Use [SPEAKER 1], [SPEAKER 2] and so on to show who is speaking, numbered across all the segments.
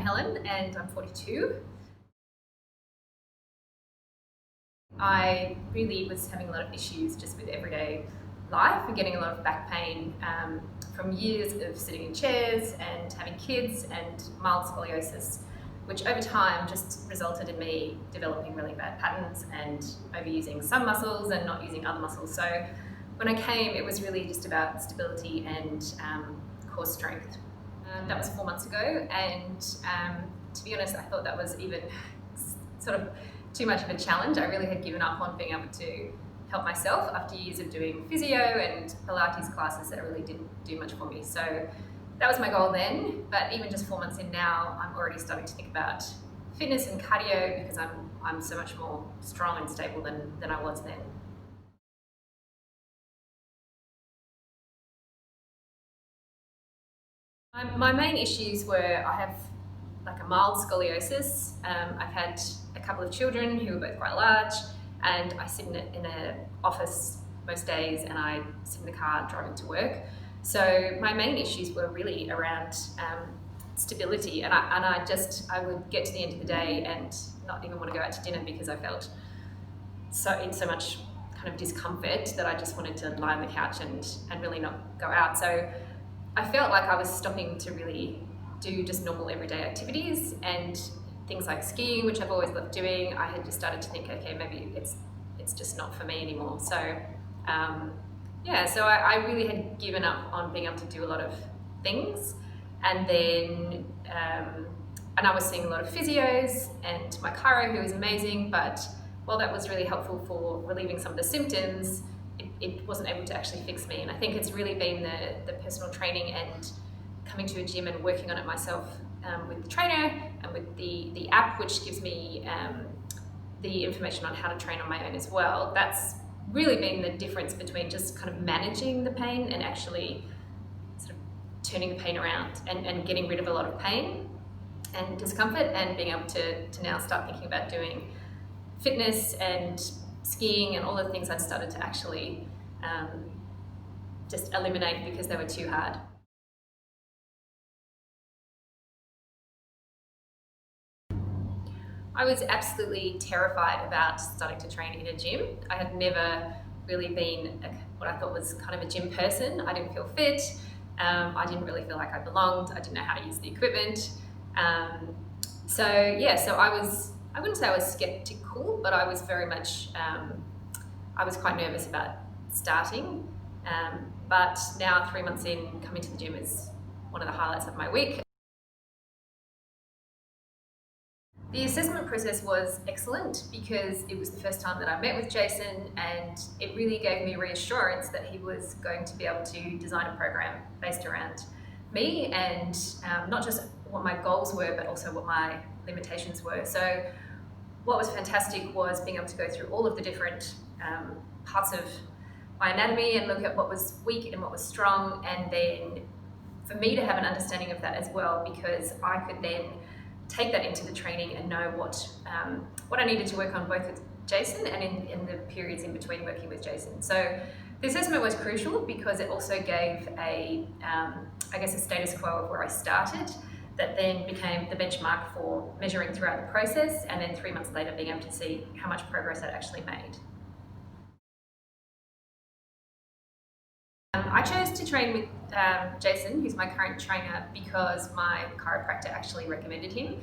[SPEAKER 1] Helen and I'm 42. I really was having a lot of issues just with everyday life and getting a lot of back pain from years of sitting in chairs and having kids and mild scoliosis, which over time just resulted in me developing really bad patterns and overusing some muscles and not using other muscles. So when I came, it was really just about stability and core strength. That was 4 months ago, and to be honest, I thought that was even sort of too much of a challenge. I really had given up on being able to help myself after years of doing physio and Pilates classes that really didn't do much for me. So that was my goal then, but even just 4 months in now, I'm already starting to think about fitness and cardio because I'm so much more strong and stable than I was then. My main issues were I have like a mild scoliosis. I've had a couple of children who are both quite large, and I sit in an office most days and I sit in the car driving to work. So my main issues were really around stability, and I would get to the end of the day and not even want to go out to dinner because I felt in so much kind of discomfort that I just wanted to lie on the couch and really not go out. So I felt like I was stopping to really do just normal everyday activities, and things like skiing, which I've always loved doing, I had just started to think, okay, maybe it's just not for me anymore. So so I really had given up on being able to do a lot of things, and then and I was seeing a lot of physios and my chiro, who was amazing, but while that was really helpful for relieving some of the symptoms, it wasn't able to actually fix me. And I think it's really been the personal training and coming to a gym and working on it myself with the trainer and with the app, which gives me the information on how to train on my own as well. That's really been the difference between just kind of managing the pain and actually sort of turning the pain around and getting rid of a lot of pain and discomfort, and being able to now start thinking about doing fitness and skiing and all the things I'd started to actually just eliminate because they were too hard. I was absolutely terrified about starting to train in a gym. I had never really been what I thought was kind of a gym person. I didn't feel fit. I didn't really feel like I belonged. I didn't know how to use the equipment. So I wouldn't say I was skeptical, but I was very much, I was quite nervous about starting. But now 3 months in, coming to the gym is one of the highlights of my week. The assessment process was excellent because it was the first time that I met with Jason, and it really gave me reassurance that he was going to be able to design a program based around me and not just what my goals were, but also what my limitations were. So what was fantastic was being able to go through all of the different parts of my anatomy and look at what was weak and what was strong, and then for me to have an understanding of that as well, because I could then take that into the training and know what I needed to work on both with Jason and in the periods in between working with Jason. So the assessment was crucial because it also gave a status quo of where I started, that then became the benchmark for measuring throughout the process, and then 3 months later being able to see how much progress I'd actually made. I chose to train with Jason, who's my current trainer, because my chiropractor actually recommended him.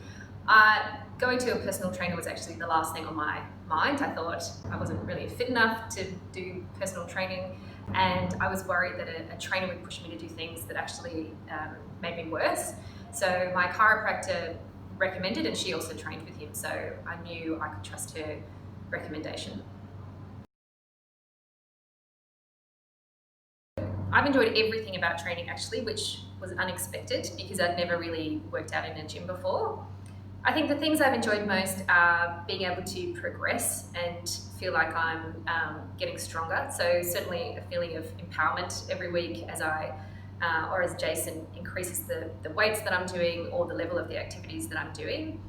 [SPEAKER 1] Going to a personal trainer was actually the last thing on my mind. I thought I wasn't really fit enough to do personal training, and I was worried that a trainer would push me to do things that actually made me worse. So my chiropractor recommended, and she also trained with him, so I knew I could trust her recommendation. I've enjoyed everything about training actually, which was unexpected because I'd never really worked out in a gym before. I think the things I've enjoyed most are being able to progress and feel like I'm getting stronger. So certainly a feeling of empowerment every week as as Jason increases the weights that I'm doing or the level of the activities that I'm doing.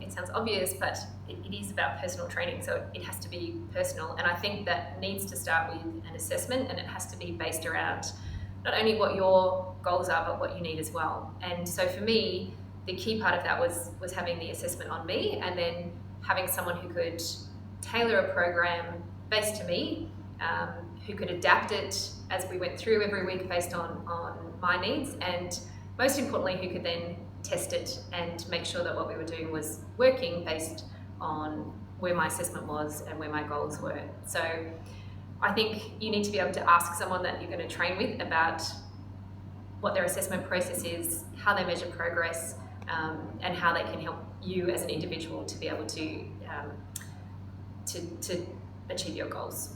[SPEAKER 1] It sounds obvious, but it is about personal training, so it has to be personal, and I think that needs to start with an assessment, and it has to be based around not only what your goals are, but what you need as well. And so for me, the key part of that was having the assessment on me, and then having someone who could tailor a program based to me, who could adapt it as we went through every week based on my needs, and most importantly, who could then test it and make sure that what we were doing was working based on where my assessment was and where my goals were. So I think you need to be able to ask someone that you're going to train with about what their assessment process is, how they measure progress, and how they can help you as an individual to be able to achieve your goals.